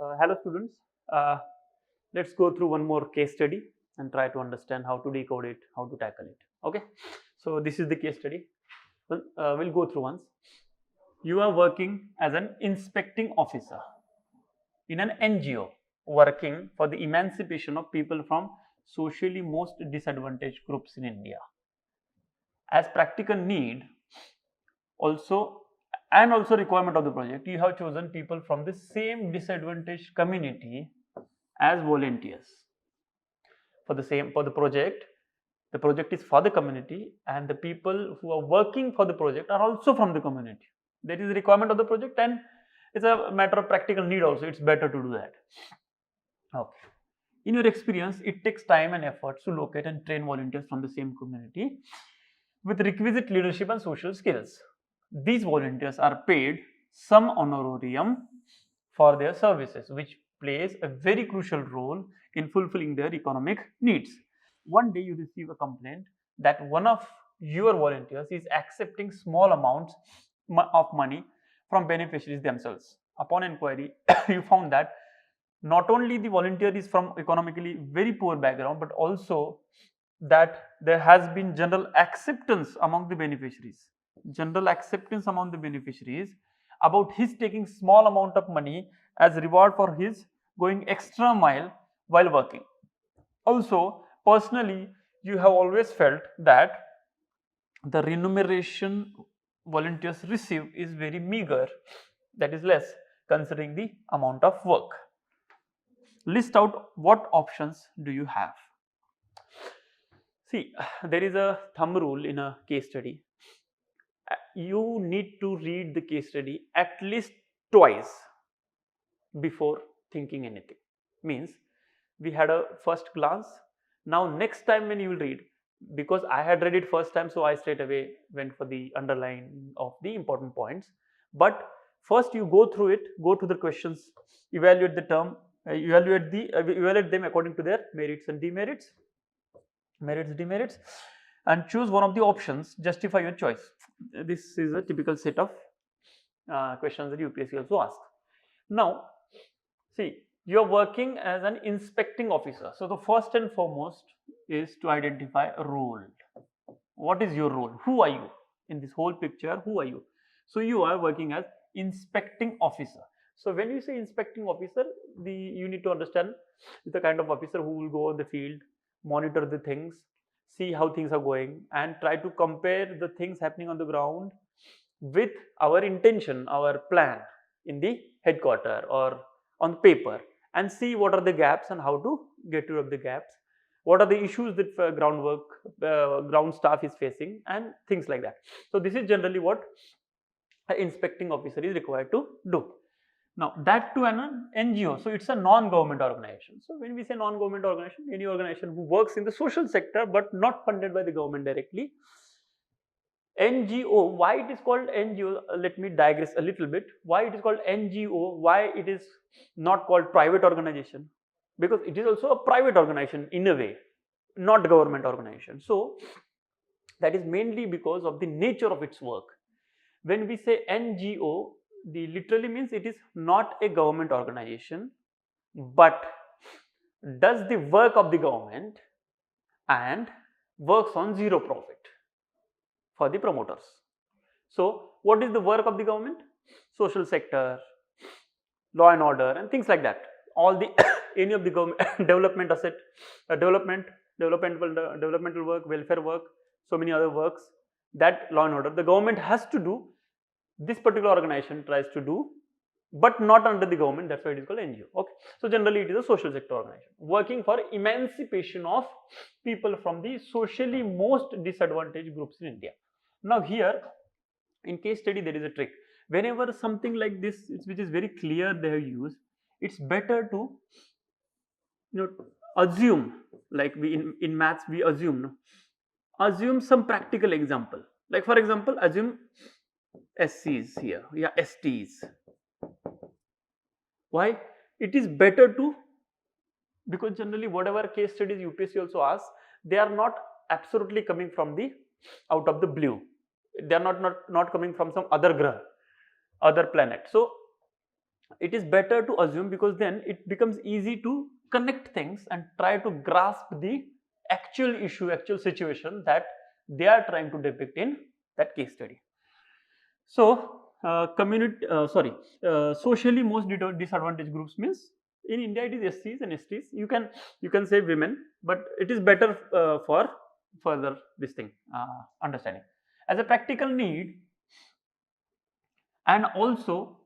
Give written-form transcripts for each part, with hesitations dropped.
Hello students, uh, let's go through one more case study and try to understand how to decode it, how to tackle it. Okay, so this is the case study. We'll go through once. You are working as an inspecting officer in an NGO working for the emancipation of people from socially most disadvantaged groups in India. As practical need, also and also requirement of the project, you have chosen people from the same disadvantaged community as volunteers for the project. The project is for the community and the people who are working for the project are also from the community. That is the requirement of the project, and it's a matter of practical need also. It's better to do that. Okay, in your experience, it takes time and effort to locate and train volunteers from the same community with requisite leadership and social skills. These volunteers are paid some honorarium for their services, which plays a very crucial role in fulfilling their economic needs. One day you receive a complaint that one of your volunteers is accepting small amounts of money from beneficiaries themselves. Upon inquiry, you found that not only the volunteer is from economically very poor background, but also that there has been general acceptance among the beneficiaries about his taking small amount of money as reward for his going extra mile while working. Also, personally, you have always felt that the remuneration volunteers receive is very meager, that is less considering the amount of work. List out what options do you have. See, there is a thumb rule in a case study. You need to read the case study at least twice before thinking anything. Means we had a first glance. Now next time when you will read, because I had read it first time, so I straight away went for the underline of the important points. But first you go through it, go to the questions, evaluate the term, evaluate them according to their merits and demerits, demerits, and choose one of the options. Justify your choice. This is a typical set of questions that UPSC also asks. Now, see, you are working as an inspecting officer. So the first and foremost is to identify a role. What is your role? Who are you in this whole picture? Who are you? So you are working as inspecting officer. So when you say inspecting officer, you need to understand the kind of officer who will go on the field, monitor the things, see how things are going, and try to compare the things happening on the ground with our intention, our plan in the headquarter or on paper, and see what are the gaps and how to get rid of the gaps, what are the issues that ground staff is facing, and things like that. So this is generally what an inspecting officer is required to do. Now that to an NGO, so it's a non-government organization. So when we say non-government organization, any organization who works in the social sector but not funded by the government directly. NGO, why it is called NGO? Let me digress a little bit. Why it is called NGO? Why it is not called private organization? Because it is also a private organization in a way, not government organization. So that is mainly because of the nature of its work. When we say NGO, the literally means it is not a government organization, but does the work of the government and works on zero profit for the promoters. So what is the work of the government? Social sector, law and order, and things like that. All the any of the government development asset, developmental work, welfare work, so many other works that law and order the government has to do. This particular organization tries to do, but not under the government. That's why it is called NGO. Okay. So generally it is a social sector organization working for emancipation of people from the socially most disadvantaged groups in India. Now here in case study there is a trick. Whenever something like this which is very clear they have used, it's better to assume, like we in maths we assume, no? Assume some practical example. Like for example, assume SCs here, yeah, STs. Why? It is better to, because generally whatever case studies UPSC also asks, they are not absolutely coming from the out of the blue. They are not coming from some other grah, other planet. So it is better to assume, because then it becomes easy to connect things and try to grasp the actual issue, actual situation that they are trying to depict in that case study. So, socially most disadvantaged groups means in India it is SCs and STs. You can say women, but it is better for further this thing understanding as a practical need, and also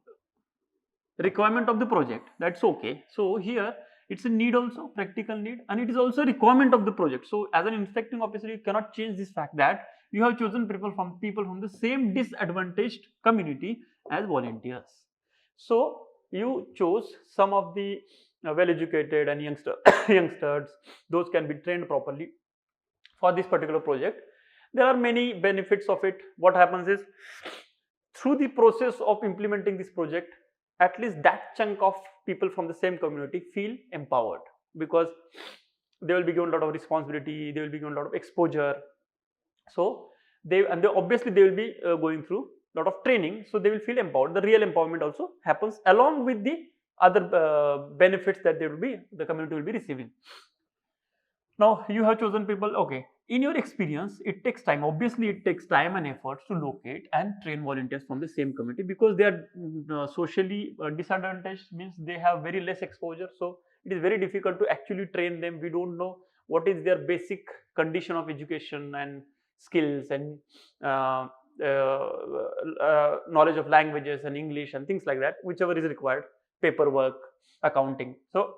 requirement of the project. That's okay. So here it's a need, also practical need, and it is also a requirement of the project. So as an inspecting officer, you cannot change this fact that you have chosen people from the same disadvantaged community as volunteers. So you chose some of the well-educated and youngsters. Those can be trained properly for this particular project. There are many benefits of it. What happens is, through the process of implementing this project, at least that chunk of people from the same community feel empowered, because they will be given a lot of responsibility, they will be given a lot of exposure. So they obviously they will be going through a lot of training, so they will feel empowered. The real empowerment also happens along with the other benefits that the community will be receiving. Now you have chosen people. Okay, in your experience, it takes time. Obviously, it takes time and efforts to locate and train volunteers from the same community, because they are socially disadvantaged, means they have very less exposure. So it is very difficult to actually train them. We don't know what is their basic condition of education and skills, and knowledge of languages and English and things like that, whichever is required, paperwork, accounting. So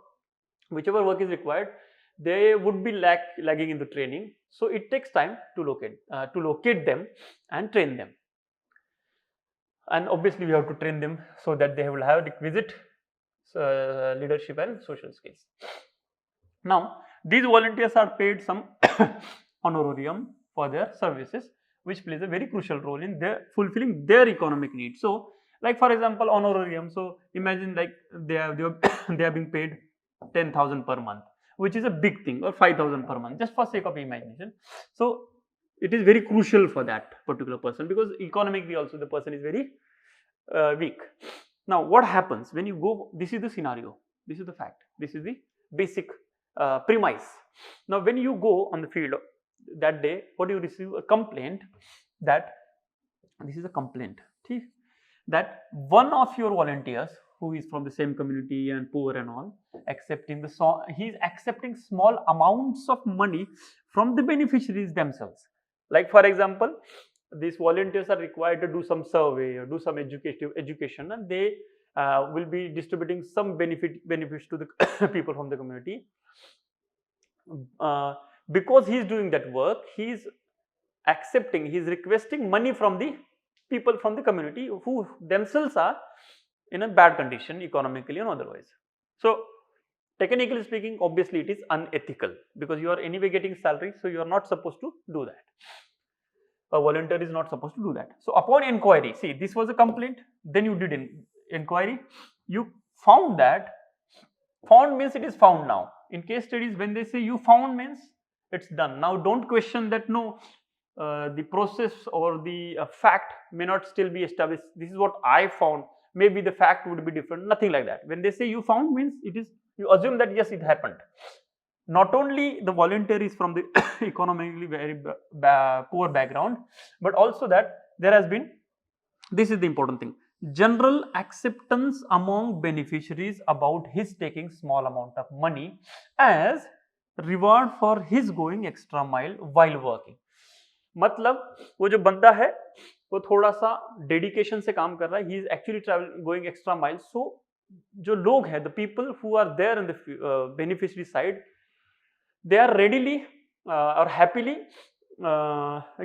whichever work is required, they would be lagging in the training. So it takes time to locate them and train them. And obviously we have to train them so that they will have requisite leadership and social skills. Now these volunteers are paid some honorarium for their services, which plays a very crucial role in their fulfilling their economic needs. So like for example, honorarium. So imagine like they are being paid 10,000 per month, which is a big thing, or 5,000 per month, just for sake of imagination. So it is very crucial for that particular person, because economically also the person is very weak. Now what happens when you go, this is the scenario, this is the fact, this is the basic premise. Now when you go on the field that day, what do you receive? A complaint that this is a complaint that one of your volunteers, who is from the same community and poor and all, he is accepting small amounts of money from the beneficiaries themselves. Like for example, these volunteers are required to do some survey or do some education, and they will be distributing some benefits to the people from the community. Because he is doing that work, he is requesting money from the people from the community who themselves are in a bad condition economically and otherwise. So technically speaking, obviously it is unethical, because you are anyway getting salary, so you are not supposed to do that. A volunteer is not supposed to do that. So upon inquiry, see, this was a complaint, then you did an inquiry, you found that, found means it is found now. In case studies, when they say you found, means it's done. Now don't question that, no, the process or the fact may not still be established. This is what I found, maybe the fact would be different, nothing like that. When they say you found, means it is, you assume that yes, it happened. Not only the volunteer is from the economically very poor background, but also that there has been, this is the important thing, general acceptance among beneficiaries about his taking small amount of money as reward for his going extra mile while working. मतलब वो जो बंदा है वो थोड़ा सा dedication से काम कर रहा है, he is actually travel going extra mile. So जो लोग हैं, the people who are there in the beneficiary side, they are readily or happily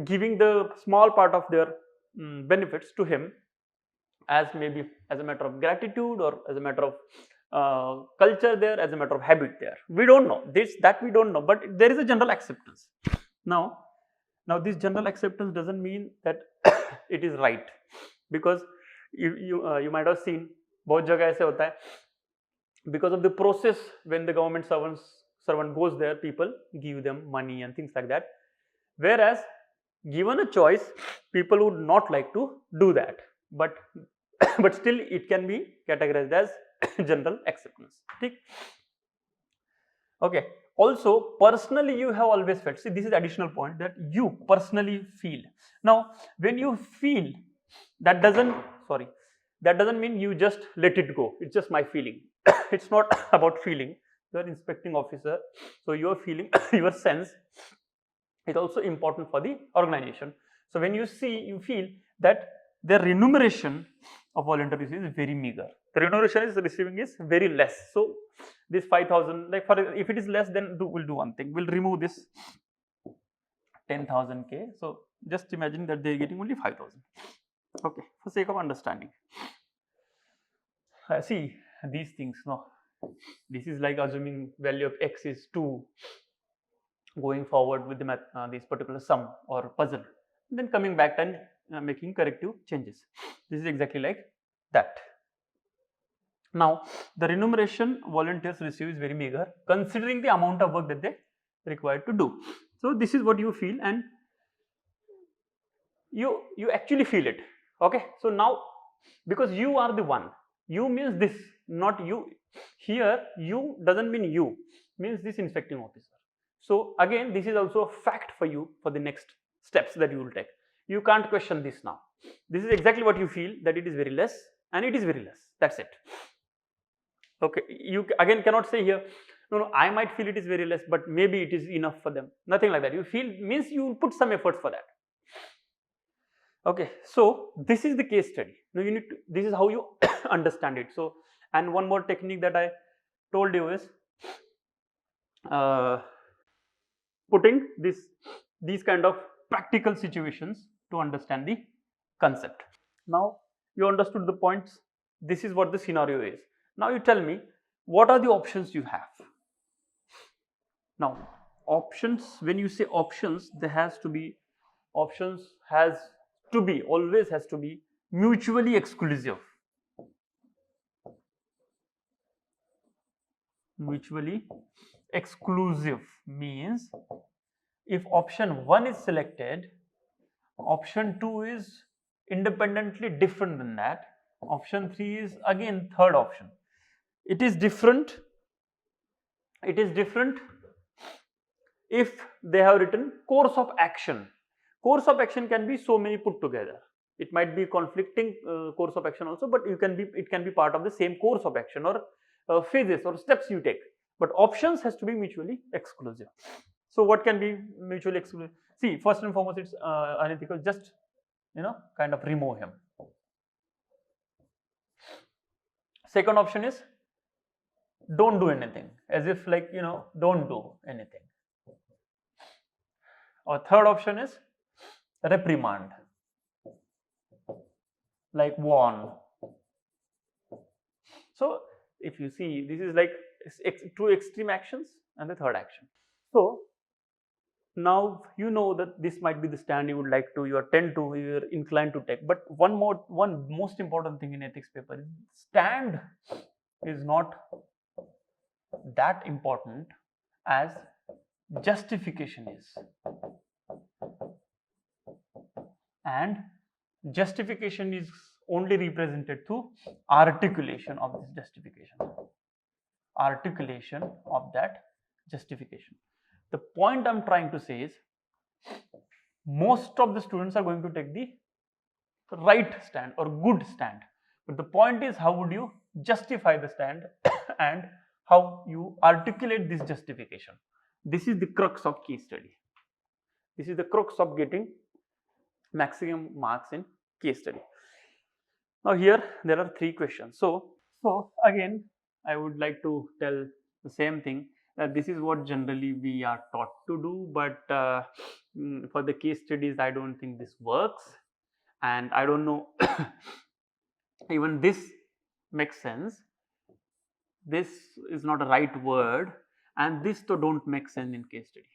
giving the small part of their benefits to him, as maybe as a matter of gratitude, or as a matter of culture there, as a matter of habit there. We don't know this, that we don't know, but there is a general acceptance. Now this general acceptance doesn't mean that it is right, because you might have seen बहुत जगह ऐसे होता है, because of the process, when the government servant goes there, people give them money and things like that, whereas given a choice, people would not like to do that. But but still it can be categorized as general acceptance. ठीक? Okay. Also, personally you have always felt, see this is the additional point, that you personally feel. Now when you feel, that doesn't mean you just let it go, it's just my feeling. It's not about feeling. You are inspecting officer, so your feeling your sense is also important for the organization. So when you feel that the remuneration of volunteers is very meager, the remuneration is receiving is very less. So this 5,000, like for if it is less, then we'll do one thing, we'll remove this 10,000 K. So just imagine that they're getting only 5,000. Okay, for sake of understanding. See these things, no, this is like assuming value of x is 2, going forward with the math, this particular sum or puzzle, then coming back and making corrective changes. This is exactly like that. Now the remuneration volunteers receive is very meager considering the amount of work that they required to do. So this is what you feel, and you actually feel it. Okay, so now because you are the one, you means this, not you. Here you doesn't mean you, means this inspecting officer. So again this is also a fact for you for the next steps that you will take. You can't question this now. This is exactly what you feel, that it is very less, and it is very less, that's it. Okay, you again cannot say here, no, I might feel it is very less, but maybe it is enough for them. Nothing like that. You feel means you will put some efforts for that. Okay, so this is the case study. Now you need to, this is how you understand it. So, and one more technique that I told you is putting these kind of practical situations to understand the concept. Now you understood the points. This is what the scenario is. Now you tell me, what are the options you have? Now options, when you say options, there has to be, options has to be, always has to be mutually exclusive. Mutually exclusive means if option 1 is selected, option 2 is independently different than that, option 3 is again third option. It is different if they have written course of action. Course of action can be so many put together. It might be conflicting course of action also, but it can be part of the same course of action or phases or steps you take. But options has to be mutually exclusive. So what can be mutually exclusive? See, first and foremost, it's unethical. Just kind of remove him. Second option is don't do anything, as if like don't do anything. Or third option is reprimand, like warn. So if you see, this is like two extreme actions and the third action. So now you know that this might be the stand you would like to, you're inclined to take. But one most important thing in ethics paper is stand is not that important as justification is. And justification is only represented through articulation of this justification. Articulation of that justification. The point I'm trying to say is, most of the students are going to take the right stand or good stand. But the point is, how would you justify the stand and how you articulate this justification. This is the crux of case study. This is the crux of getting maximum marks in case study. Now here there are 3 questions. So again I would like to tell the same thing, that this is what generally we are taught to do, but for the case studies I don't think this works, and I don't know even this makes sense. This is not a right word, and this too don't make sense in case study.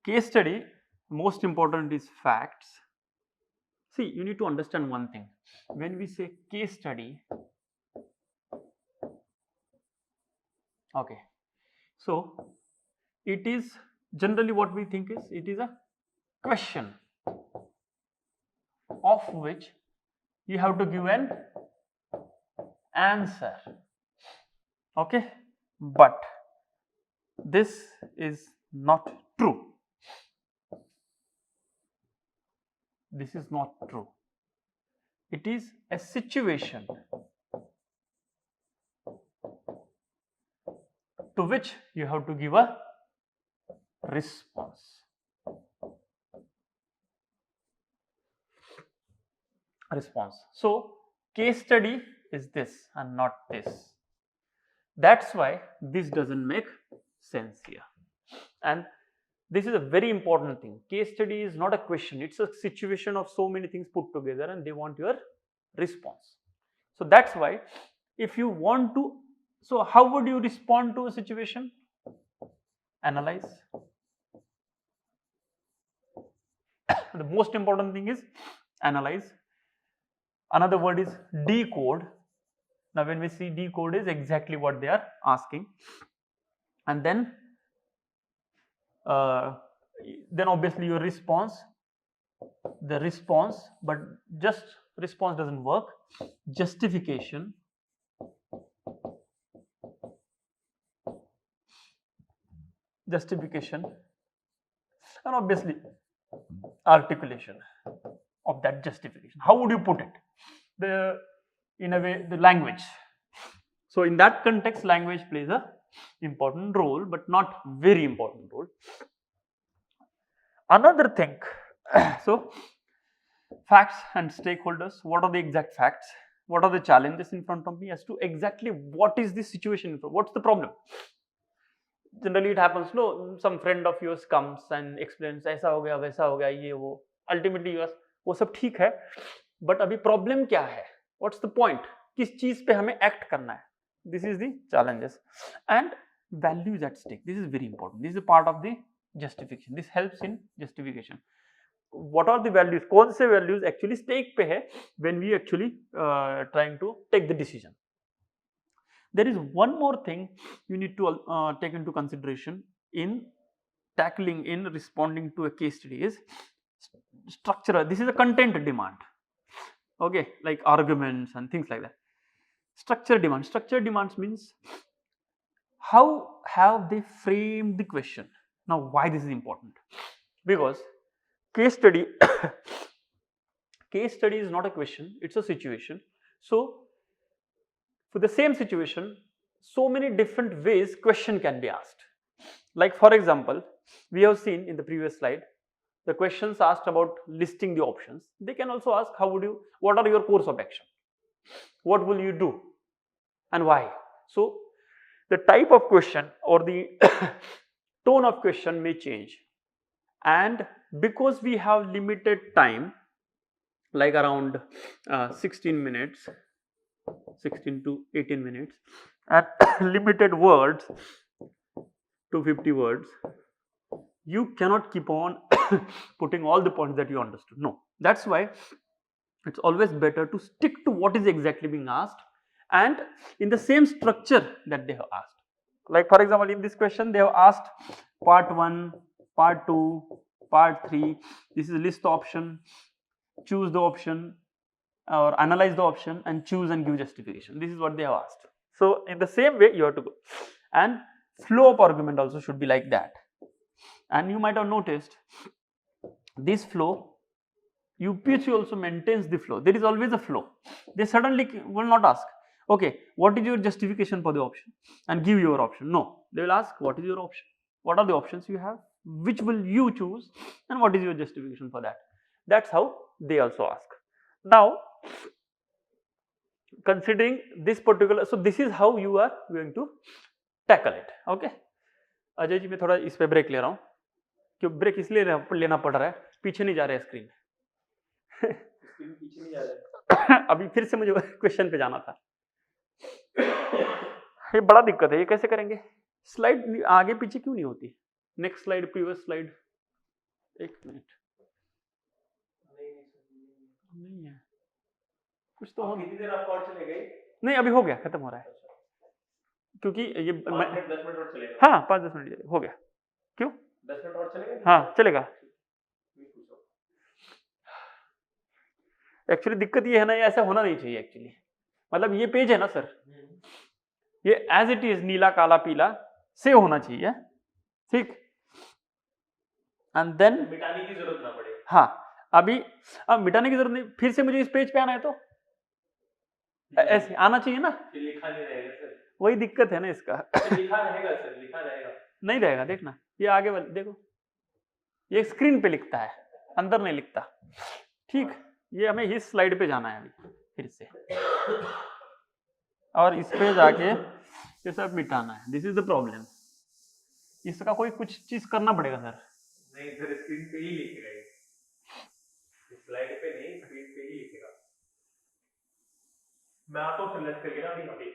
Case study, most important is facts. See, you need to understand one thing. When we say case study, okay, so it is generally what we think is, it is a question of which you have to give an answer. Okay, but this is not true. This is not true. It is a situation to which you have to give a response. So case study is this and not this. That's why this doesn't make sense here. And this is a very important thing. Case study is not a question, it's a situation of so many things put together and they want your response. So that's why if you want to, so how would you respond to a situation? Analyze. The most important thing is analyze. Another word is decode. Now when we see decode is exactly what they are asking, and then obviously your response, but just response doesn't work. Justification, and obviously articulation of that justification. How would you put it? In a way, the language. So in that context, language plays a important role, but not very important role. Another thing, so facts and stakeholders. What are the exact facts? What are the challenges in front of me as to exactly what is the situation? What's the problem? Generally it happens, no, some friend of yours comes and explains, ऐसा हो गया, वैसा हो गया, ये वो. Ultimately you ask, वो सब ठीक है, but अभी problem क्या है? What's the point? किस चीज पे हमें act करना है? This is the challenges. And values at stake. This is very important. This is a part of the justification. This helps in justification. What are the values? कौन से values actually stake पे है when we actually trying to take the decision? There is one more thing you need to take into consideration in responding to a case study is structure. This is a content demand. Okay, like arguments and things like that. Structure demand. Structure demands means how have they framed the question. Now why this is important? Because case study is not a question, it's a situation. So for the same situation, so many different ways question can be asked. Like for example, we have seen in the previous slide, the questions asked about listing the options. They can also ask, what are your course of action? What will you do and why? So the type of question or the tone of question may change. And because we have limited time, like around 16 minutes, 16 to 18 minutes, and limited words, 250 words, you cannot keep on putting all the points that you understood. No, that's why it's always better to stick to what is exactly being asked and in the same structure that they have asked. Like for example, in this question they have asked part 1, part 2, part 3. This is a list option, choose the option or analyze the option and choose and give justification. This is what they have asked. So in the same way you have to go, and flow of argument also should be like that. And you might have noticed this flow, UPSC also maintains the flow. There is always a flow. They suddenly will not ask, okay, what is your justification for the option and give your option. No, they will ask, what is your option? What are the options you have? Which will you choose and what is your justification for that? That's how they also ask. Now, considering this particular, so this is how you are going to tackle it. Okay, Ajay ji मैं थोड़ा इस पे break ले रहा हूँ. क्यों break इसलिए लेना पड़ रहा है, पीछे नहीं जा रहा है स्क्रीन. पीछे नहीं जा रहा है. अभी फिर से मुझे क्वेश्चन पे जाना था. ये बड़ा दिक्कत है, ये कैसे करेंगे? स्लाइड आगे पीछे क्यों नहीं होती? Next slide, previous slide. एक मिनट, नहीं है कुछ तो. कितनी देर आपको और चले गए? नहीं अभी हो गया, खत्म हो रहा है. क्योंकि ये 10 मिनट और चलेगा. हाँ 5-10 मिनट हो गया. क्यों 10 मिनट और चलेगा? हाँ चलेगा. एक्चुअली दिक्कत ये है ना, ये ऐसा होना नहीं चाहिए एक्चुअली। मतलब ये पेज है ना सर, ये एज इट इज नीला काला पीला सेव होना चाहिए, ठीक। एंड देन मिटाने की जरूरत ना पड़े। हाँ, अभी अब मिटाने की जरूरत नहीं, फिर से मुझे इस पेज पे आना है तो ऐसे आना चाहिए ना, फिर लिखा नहीं रहेगा सर। वही दिक्कत है ना इसका। लिखा रहेगा सर, लिखा रहेगा। नहीं रहेगा, देखना ये आगे वाले देखो, ये स्क्रीन पे लिखता है, अंदर नहीं लिखता, ठीक। ये हमें इस स्लाइड पे जाना है अभी फिर से, और इस पे जाके ये सब मिटाना है। दिस इज द प्रॉब्लम, इसका कोई कुछ चीज करना पड़ेगा सर। नहीं सर, स्क्रीन पे ही लिखेगा ये, स्लाइड पे नहीं, स्क्रीन पे ही लिखेगा। मैं आता हूँ फिर लेट करके ना अभी।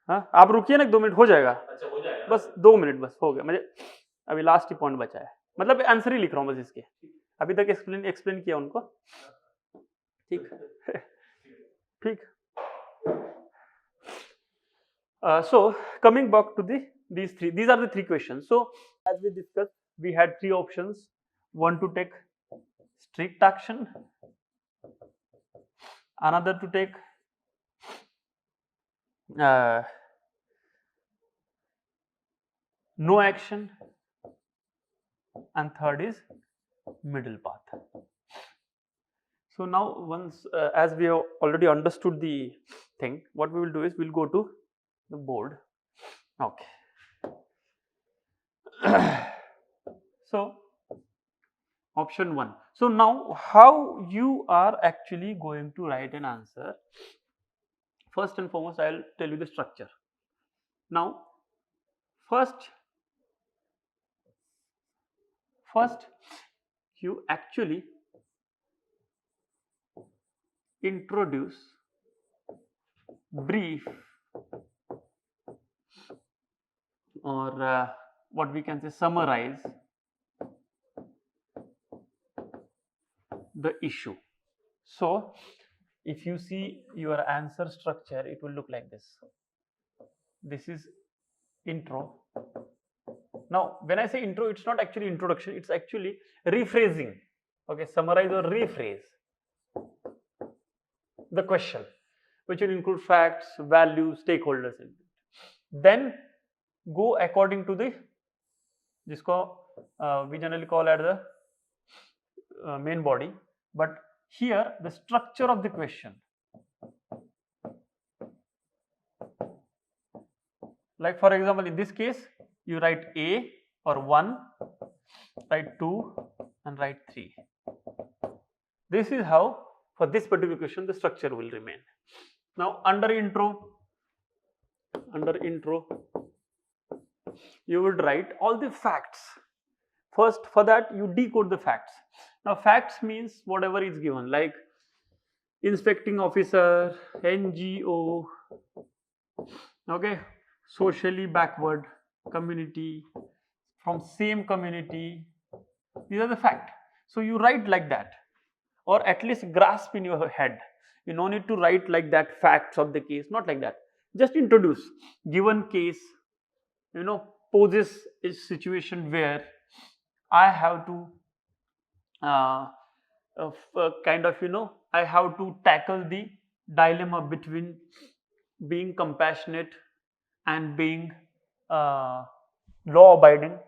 हाँ, आप रुकिए ना, 2 मिनट हो जाएगा। अच्छा हो जाएगा, बस 2 मिनट बस हो गया, मुझे अभी लास्ट ही पॉइंट बचा है, मतलब आंसर ही लिख रहा हूँ बस इसके, अभी तक एक्सप्लेन किया उनको, ठीक। ठीक। So coming back to these are the 3 questions. So as we discussed, we had 3 options. One to take strict action, another to take no action, and third is middle path. So now once as we have already understood the thing, what we will do is we'll go to the board. Okay. So option 1. So now how you are actually going to write an answer? First and foremost, I will tell you the structure. Now first you actually introduce brief or what we can say summarize the issue. So if you see your answer structure, it will look like this. This is intro. Now when I say intro, it's not actually introduction, it's actually rephrasing. Okay, summarize or rephrase the question, which will include facts, values, stakeholders. Then go according to the जिसको we generally call as the main body, but here the structure of the question, like for example in this case you write A or 1, write 2 and write 3. This is how for this particular question the structure will remain. Now under intro you would write all the facts. First for that you decode the facts. Now facts means whatever is given, like inspecting officer, NGO, okay, socially backward community, from same community, these are the fact. So you write like that, or at least grasp in your head. You no need to write like that facts of the case, not like that. Just introduce given case, poses a situation where I have to kind of I have to tackle the dilemma between being compassionate and being law abiding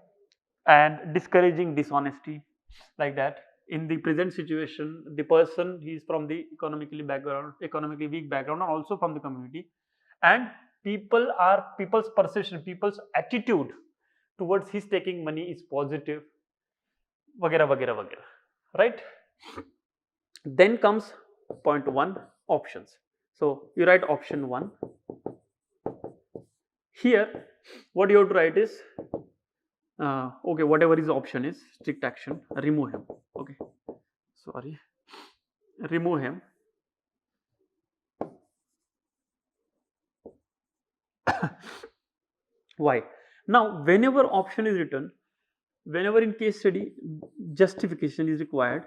and discouraging dishonesty, like that. In the present situation, the person, he is from the economically weak background, and also from the community, and people's perception, people's attitude towards his taking money is positive, वगैरह वगैरह वगैरह, right? Then comes point 1, options. So you write option 1. Here what you have to write is okay, whatever is option is strict action, remove him. Okay, sorry, remove him. Why? Now whenever option is written, whenever in case study justification is required,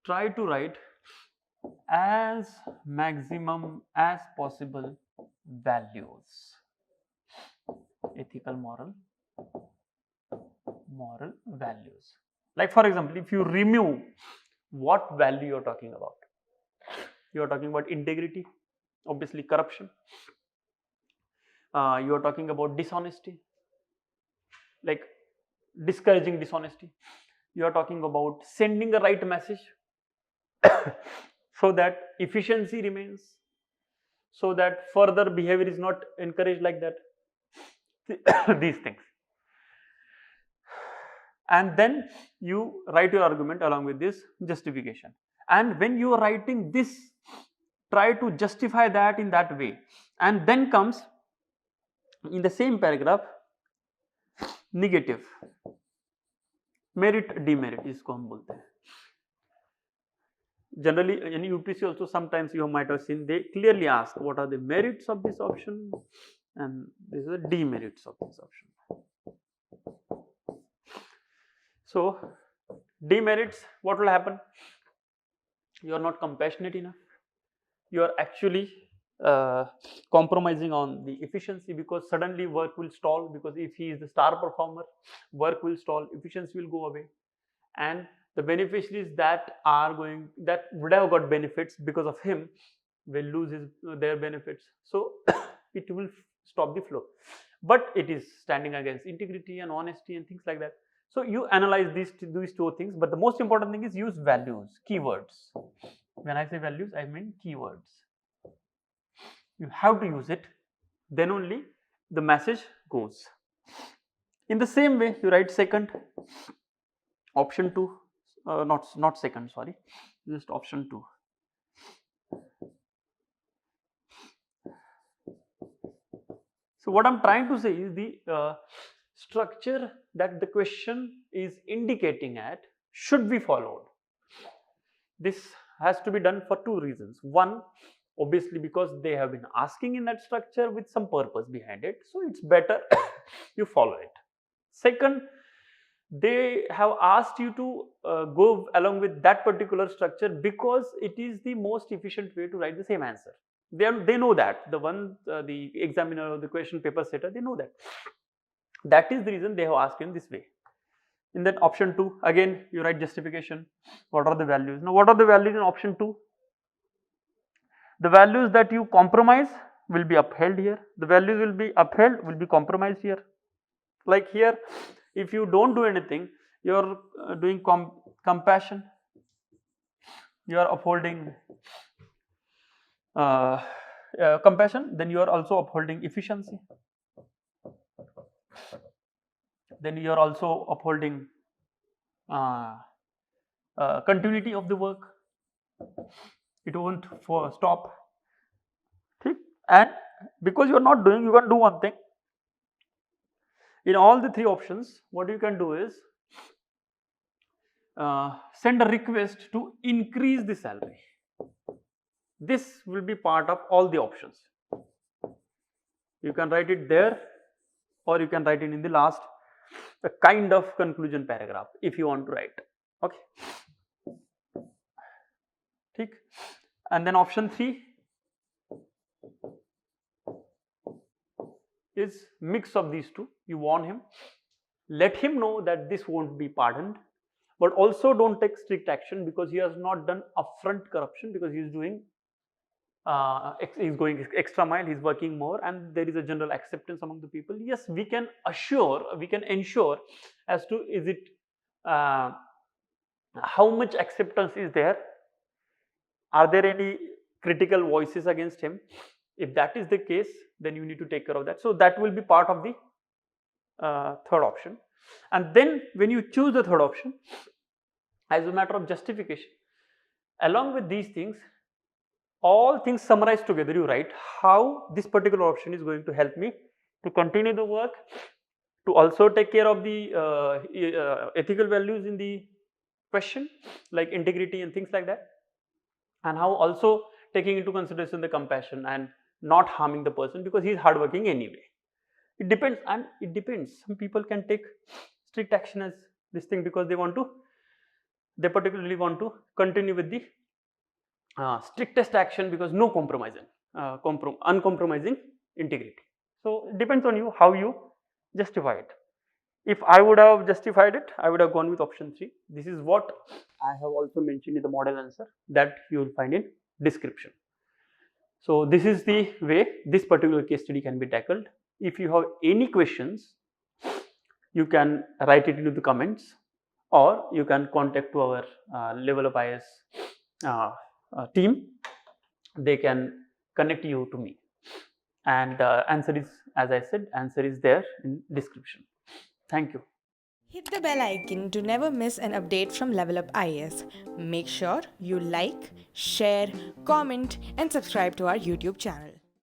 try to write as maximum as possible values, ethical, moral values. Like for example, if you remove, what value you are talking about? You are talking about integrity, obviously corruption. You are talking about dishonesty, like discouraging dishonesty. You are talking about sending a right message so that efficiency remains, so that further behavior is not encouraged like that. These things. And then you write your argument along with this justification. And when you are writing this, try to justify that in that way. And then comes in the same paragraph negative, merit demerit इसको हम बोलते हैं. Generally in UPSC also sometimes you might have seen they clearly ask what are the merits of this option and this is the demerits of this option. So demerits, what will happen? You are not compassionate enough. You are actually compromising on the efficiency, because suddenly work will stall, because if he is the star performer, work will stall, efficiency will go away, and the beneficiaries that would have got benefits because of him will lose their benefits. So it will stop the flow. But it is standing against integrity and honesty and things like that. So you analyze these two things, but the most important thing is use values, keywords. When I say values, I mean keywords. You have to use it, then only the message goes. In the same way, you write second, option 2, not second, sorry, just option 2. So what I'm trying to say is the structure that the question is indicating at should be followed. This has to be done for two reasons. One, obviously because they have been asking in that structure with some purpose behind it, so it's better you follow it. Second, they have asked you to go along with that particular structure because it is the most efficient way to write the same answer. They know that, the examiner or the question paper setter, they know that. That is the reason they have asked in this way. In that option 2, again you write justification. What are the values? Now what are the values in option 2? The values that you compromise will be upheld here. The values will be upheld, will be compromised here. Like here, if you don't do anything, you are doing compassion, you are upholding compassion, then you are also upholding efficiency, then you are also upholding continuity of the work. It won't stop. And because you are not doing, you can do one thing. In all the three options, what you can do is send a request to increase the salary. This will be part of all the options. You can write it there, or you can write it in the last, a kind of conclusion paragraph if you want to write. Okay. ठीक. And then option 3 is mix of these two. You warn him, let him know that this won't be pardoned, but also don't take strict action because he has not done upfront corruption, because he is doing he's going extra mile, he's working more, and there is a general acceptance among the people. Yes, we can ensure as to is it how much acceptance is there, are there any critical voices against him. If that is the case, then you need to take care of that. So that will be part of the third option. And then when you choose the third option, as a matter of justification, along with these things, all things summarized together, you write how this particular option is going to help me to continue the work, to also take care of the ethical values in the question, like integrity and things like that, and how also taking into consideration the compassion and not harming the person because he is hardworking anyway. It depends, and it depends. Some people can take strict action as this thing because they particularly want to continue with the strictest action because no compromising, uncompromising integrity. So it depends on you how you justify it. if I would have justified it, I would have gone with option 3. This is what I have also mentioned in the model answer that you will find in description. So this is the way this particular case study can be tackled. If you have any questions, you can write it into the comments, or you can contact to our Level Up IAS team. They can connect you to me, and answer is, as I said, answer is there in description. Thank you. Hit the bell icon to never miss an update from Level Up IAS. Make sure you like, share, comment, and subscribe to our YouTube channel.